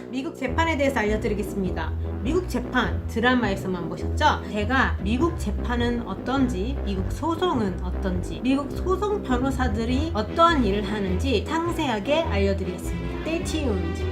미국 재판에 대해서 알려드리겠습니다. 미국 재판 드라마에서만 보셨죠? 제가 미국 재판은 어떤지, 미국 소송은 어떤지, 미국 소송 변호사들이 어떠한 일을 하는지 상세하게 알려드리겠습니다. Stay tuned.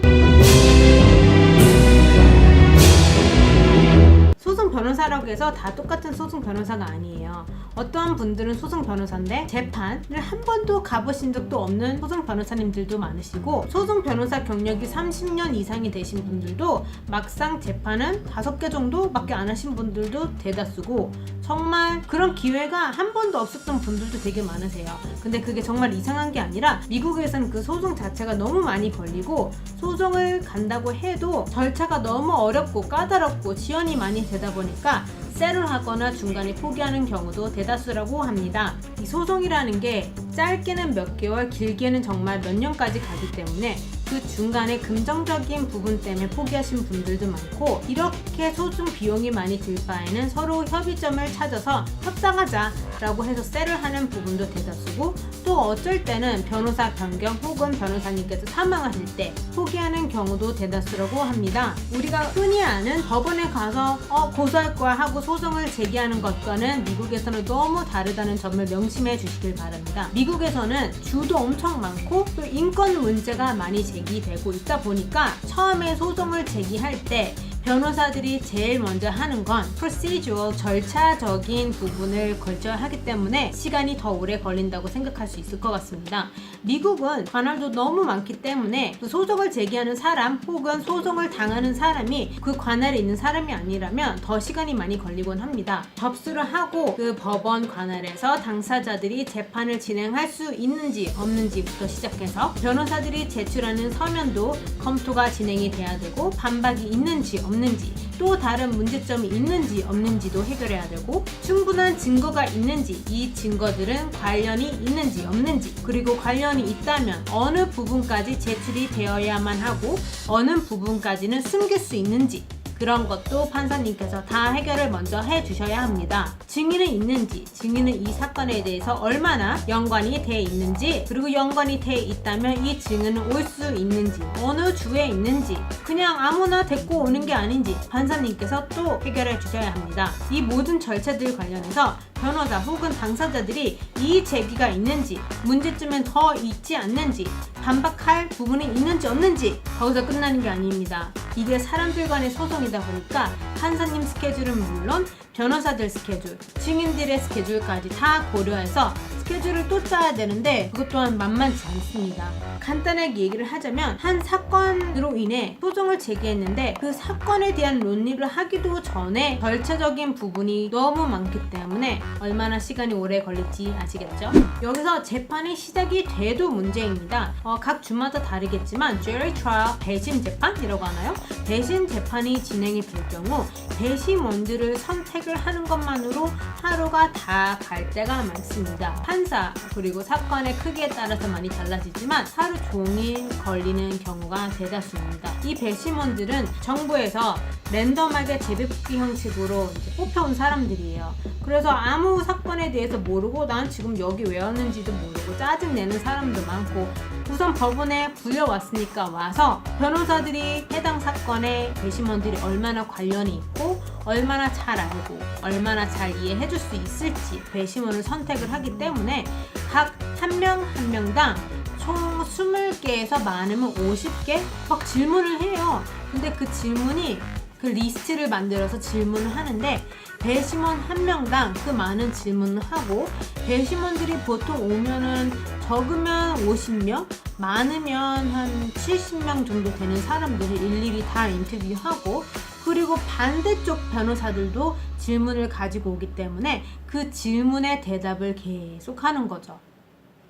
소송 변호사라고 해서 다 똑같은 소송 변호사가 아니에요. 어떠한 분들은 소송 변호사인데 재판을 한 번도 가보신 적도 없는 소송 변호사님들도 많으시고, 소송 변호사 경력이 30년 이상이 되신 분들도 막상 재판은 5개 정도밖에 안 하신 분들도 대다수고, 정말 그런 기회가 한 번도 없었던 분들도 되게 많으세요. 근데 그게 정말 이상한 게 아니라 미국에서는 그 소송 자체가 너무 많이 걸리고, 소송을 간다고 해도 절차가 너무 어렵고 까다롭고 지연이 많이 되다 보니까 세를하거나 중간에 포기하는 경우도 대다수라고 합니다. 이 소송이라는 게 짧게는 몇 개월, 길게는 정말 몇 년까지 가기 때문에 그 중간에 긍정적인 부분 때문에 포기하신 분들도 많고, 이렇게 소송 비용이 많이 들 바에는 서로 협의점을 찾아서 협상하자 라고 해서 세를 하는 부분도 대다수고, 또 어쩔 때는 변호사 변경 혹은 변호사님께서 사망하실 때 포기하는 경우도 대다수라고 합니다. 우리가 흔히 아는 법원에 가서 고소할 거야 하고 소송을 제기하는 것과는 미국에서는 너무 다르다는 점을 명심해 주시길 바랍니다. 미국에서는 주도 엄청 많고 또 인권 문제가 많이 제기되고 있다 보니까 처음에 소송을 제기할 때 변호사들이 제일 먼저 하는 건 procedural, 절차적인 부분을 걸쳐야 하기 때문에 시간이 더 오래 걸린다고 생각할 수 있을 것 같습니다. 미국은 관할도 너무 많기 때문에 그 소송을 제기하는 사람 혹은 소송을 당하는 사람이 그 관할에 있는 사람이 아니라면 더 시간이 많이 걸리곤 합니다. 접수를 하고 그 법원 관할에서 당사자들이 재판을 진행할 수 있는지 없는지부터 시작해서 변호사들이 제출하는 서면도 검토가 진행이 돼야 되고, 반박이 있는지 없는지, 또 다른 문제점이 있는지 없는지도 해결해야 되고, 충분한 증거가 있는지, 이 증거들은 관련이 있는지 없는지, 그리고 관련이 있다면 어느 부분까지 제출이 되어야만 하고 어느 부분까지는 숨길 수 있는지, 그런 것도 판사님께서 다 해결을 먼저 해주셔야 합니다. 증인은 있는지, 증인은 이 사건에 대해서 얼마나 연관이 돼 있는지, 그리고 연관이 돼 있다면 이 증인은 올 수 있는지, 어느 주에 있는지, 그냥 아무나 데리고 오는 게 아닌지 판사님께서 또 해결해 주셔야 합니다. 이 모든 절차들 관련해서 변호사 혹은 당사자들이 이의 제기가 있는지, 문제점은 더 있지 않는지, 반박할 부분이 있는지 없는지, 거기서 끝나는 게 아닙니다. 이게 사람들 간의 소송이다 보니까 판사님 스케줄은 물론 변호사들 스케줄, 증인들의 스케줄까지 다 고려해서 스케줄을 또 짜야 되는데 그것 또한 만만치 않습니다. 간단하게 얘기를 하자면, 한 사건으로 인해 소송을 제기했는데 그 사건에 대한 논의를 하기도 전에 절차적인 부분이 너무 많기 때문에 얼마나 시간이 오래 걸릴지 아시겠죠? 여기서 재판이 시작이 돼도 문제입니다. 각 주마다 다르겠지만 jury trial, 배심 재판이라고 하나요? 배심 재판이 진행이 될 경우 배심원들을 선택을 하는 것만으로 하루가 다 갈 때가 많습니다. 판사 그리고 사건의 크기에 따라서 많이 달라지지만 하루 종일 걸리는 경우가 대다수입니다. 이 배심원들은 정부에서 랜덤하게 제비뽑기 형식으로 뽑혀온 사람들이에요. 그래서 아무 사건에 대해서 모르고 난 지금 여기 왜 왔는지도 모르고 짜증내는 사람도 많고, 우선 법원에 불려왔으니까 와서 변호사들이 해당 사건에 배심원들이 얼마나 관련이 있고 얼마나 잘 알고 얼마나 잘 이해해 줄 수 있을지 배심원을 선택을 하기 때문에 각 한 명 한 명당 총 20개에서 많으면 50개 막 질문을 해요. 근데 그 질문이 그 리스트를 만들어서 질문을 하는데 배심원 한 명당 그 많은 질문을 하고, 배심원들이 보통 오면은 적으면 50명, 많으면 한 70명 정도 되는 사람들을 일일이 다 인터뷰하고, 그리고 반대쪽 변호사들도 질문을 가지고 오기 때문에 그 질문에 대답을 계속 하는 거죠.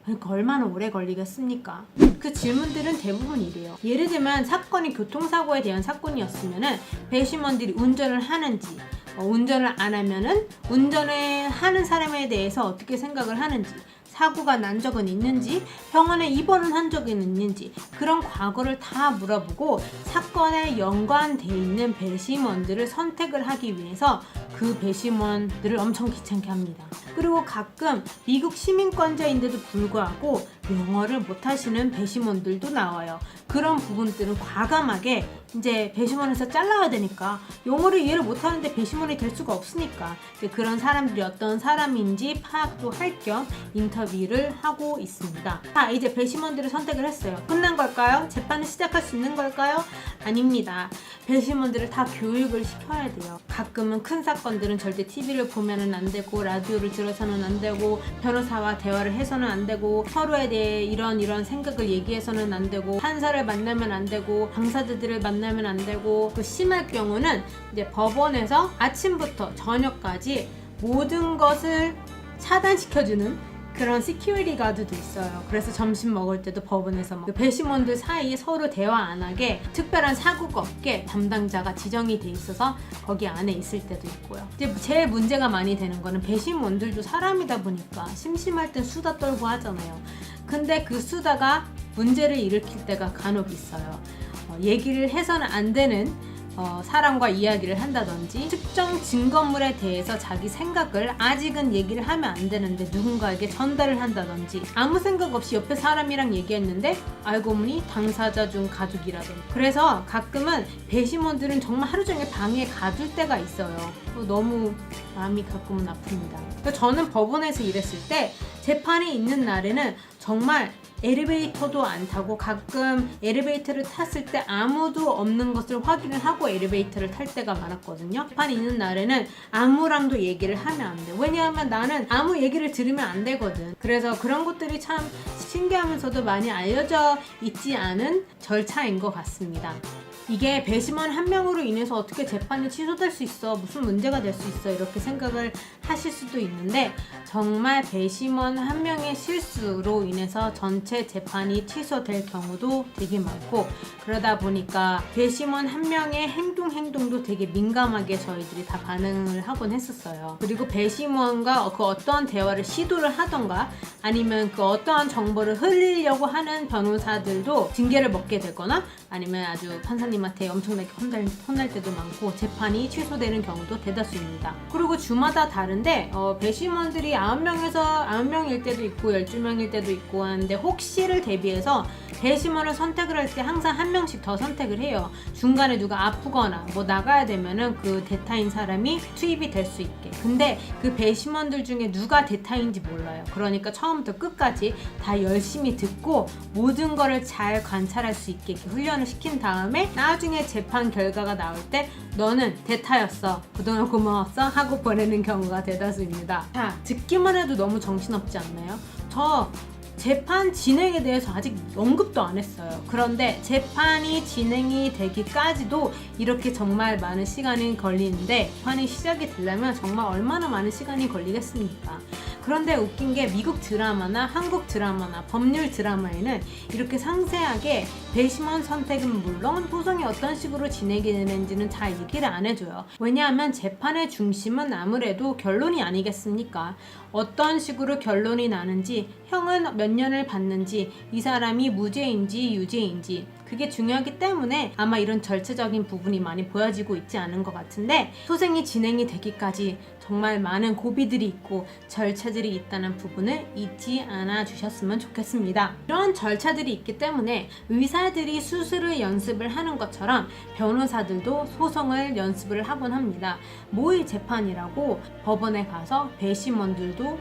그러니까 얼마나 오래 걸리겠습니까? 그 질문들은 대부분 이래요. 예를 들면 사건이 교통사고에 대한 사건이었으면은 배심원들이 운전을 하는지, 운전을 안 하면은 운전을 하는 사람에 대해서 어떻게 생각을 하는지, 사고가 난 적은 있는지, 병원에 입원을 한 적은 있는지, 그런 과거를 다 물어보고 사건에 연관돼 있는 배심원들을 선택을 하기 위해서 그 배심원들을 엄청 귀찮게 합니다. 그리고 가끔 미국 시민권자인데도 불구하고 영어를 못하시는 배심원들도 나와요. 그런 부분들은 과감하게 이제 배심원에서 잘라야 되니까, 영어를 이해를 못하는데 배심원이 될 수가 없으니까 이제 그런 사람들이 어떤 사람인지 파악도 할 겸 인터뷰를 하고 있습니다. 자, 이제 배심원들을 선택을 했어요. 끝난 걸까요? 재판을 시작할 수 있는 걸까요? 아닙니다. 배심원들을 다 교육을 시켜야 돼요. 가끔은 큰 사건들은 절대 TV를 보면은 안 되고, 라디오를 들어서는 안 되고, 변호사와 대화를 해서는 안 되고, 서로에 대해 이런 생각을 얘기해서는 안 되고, 판사를 만나면 안 되고, 강사들을 만나면 안 되고, 또 심할 경우는 이제 법원에서 아침부터 저녁까지 모든 것을 차단시켜주는 그런 시큐리티 가드도 있어요. 그래서 점심 먹을 때도 법원에서 배심원들 사이에 서로 대화 안 하게 특별한 사고가 없게 담당자가 지정이 돼 있어서 거기 안에 있을 때도 있고요. 이제 제일 문제가 많이 되는 거는 배심원들도 사람이다 보니까 심심할 땐 수다 떨고 하잖아요. 근데 그 수다가 문제를 일으킬 때가 간혹 있어요. 얘기를 해서는 안 되는 사람과 이야기를 한다든지, 특정 증거물에 대해서 자기 생각을 아직은 얘기를 하면 안 되는데 누군가에게 전달을 한다든지, 아무 생각 없이 옆에 사람이랑 얘기했는데 알고 보니 당사자 중 가족이라든지. 그래서 가끔은 배심원들은 정말 하루 종일 방에 가둘 때가 있어요. 너무 마음이 가끔은 아픕니다. 저는 법원에서 일했을 때 재판이 있는 날에는 정말 엘리베이터도 안 타고, 가끔 엘리베이터를 탔을 때 아무도 없는 것을 확인을 하고 엘리베이터를 탈 때가 많았거든요. 재판 있는 날에는 아무랑도 얘기를 하면 안 돼. 왜냐하면 나는 아무 얘기를 들으면 안 되거든. 그래서 그런 것들이 참 신기하면서도 많이 알려져 있지 않은 절차인 것 같습니다. 이게 배심원 한 명으로 인해서 어떻게 재판이 취소될 수 있어, 무슨 문제가 될 수 있어, 이렇게 생각을 하실 수도 있는데, 정말 배심원 한 명의 실수로 인해서 전체 재판이 취소될 경우도 되게 많고, 그러다 보니까 배심원 한 명의 행동도 되게 민감하게 저희들이 다 반응을 하곤 했었어요. 그리고 배심원과 그 어떠한 대화를 시도를 하던가, 아니면 그 어떠한 정보를 흘리려고 하는 변호사들도 징계를 먹게 되거나, 아니면 아주 판사님한테 엄청나게 혼날 때도 많고, 재판이 취소되는 경우도 대다수입니다. 그리고 주마다 다른데 배심원들이 9명일 때도 있고 12명일 때도 있고 하는데, 혹시를 대비해서 배심원을 선택을 할 때 항상 한 명씩 더 선택을 해요. 중간에 누가 아프거나 나가야 되면은 그 대타인 사람이 투입이 될 수 있게. 근데 그 배심원들 중에 누가 대타인지 몰라요. 그러니까 처음부터 끝까지 다 열심히 듣고 모든 거를 잘 관찰할 수 있게 훈련을 시킨 다음에 나중에 재판 결과가 나올 때 너는 대타였어, 그동안 고마웠어 하고 보내는 경우가 대다수입니다. 자, 듣기만 해도 너무 정신없지 않나요? 저 재판 진행에 대해서 아직 언급도 안 했어요. 그런데 재판이 진행이 되기까지도 이렇게 정말 많은 시간이 걸리는데, 재판이 시작이 되려면 정말 얼마나 많은 시간이 걸리겠습니까? 그런데 웃긴 게 미국 드라마나 한국 드라마나 법률 드라마에는 이렇게 상세하게 배심원 선택은 물론 소송이 어떤 식으로 진행이 되는지는 잘 얘기를 안 해줘요. 왜냐하면 재판의 중심은 아무래도 결론이 아니겠습니까? 어떤 식으로 결론이 나는지, 형은 몇 년을 받는지, 이 사람이 무죄인지 유죄인지, 그게 중요하기 때문에 아마 이런 절차적인 부분이 많이 보여지고 있지 않은 것 같은데, 소송이 진행이 되기까지 정말 많은 고비들이 있고 절차들이 있다는 부분을 잊지 않아 주셨으면 좋겠습니다. 이런 절차들이 있기 때문에 의사들이 수술을 연습을 하는 것처럼 변호사들도 소송을 연습을 하곤 합니다. 모의 재판이라고 법원에 가서 배심원들도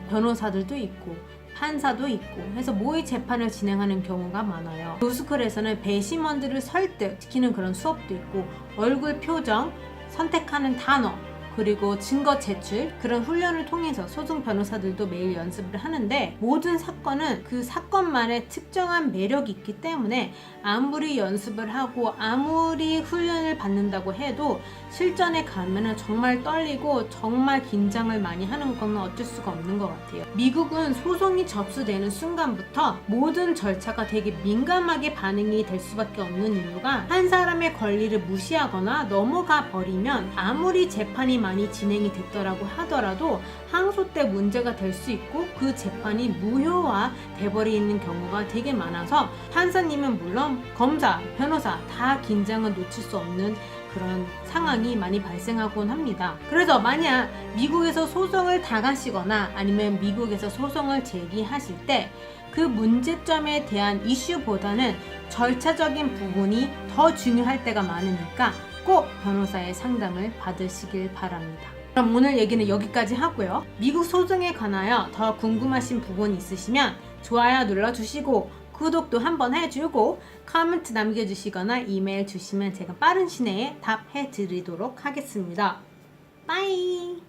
변호사들도 있고 판사도 있고 해서 모의 재판을 진행하는 경우가 많아요. 로스쿨에서는 배심원들을 설득시키는 그런 수업도 있고, 얼굴 표정, 선택하는 단어, 그리고 증거 제출, 그런 훈련을 통해서 소송 변호사들도 매일 연습을 하는데, 모든 사건은 그 사건만의 특정한 매력이 있기 때문에 아무리 연습을 하고 아무리 훈련을 받는다고 해도 실전에 가면은 정말 떨리고 정말 긴장을 많이 하는 건 어쩔 수가 없는 것 같아요. 미국은 소송이 접수되는 순간부터 모든 절차가 되게 민감하게 반응이 될 수밖에 없는 이유가, 한 사람의 권리를 무시하거나 넘어가 버리면 아무리 재판이 많이 진행이 됐더라고 하더라도 항소 때 문제가 될 수 있고 그 재판이 무효화 돼버리는 경우가 되게 많아서, 판사님은 물론 검사, 변호사 다 긴장을 놓칠 수 없는 그런 상황이 많이 발생하곤 합니다. 그래서 만약 미국에서 소송을 당하시거나 아니면 미국에서 소송을 제기하실 때, 그 그 문제점에 대한 이슈보다는 절차적인 부분이 더 중요할 때가 많으니까 꼭 변호사의 상담을 받으시길 바랍니다. 그럼 오늘 얘기는 여기까지 하고요. 미국 소송에 관하여 더 궁금하신 부분이 있으시면 좋아요 눌러주시고 구독도 한번 해주고 코멘트 남겨주시거나 이메일 주시면 제가 빠른 시내에 답해 드리도록 하겠습니다. 빠이.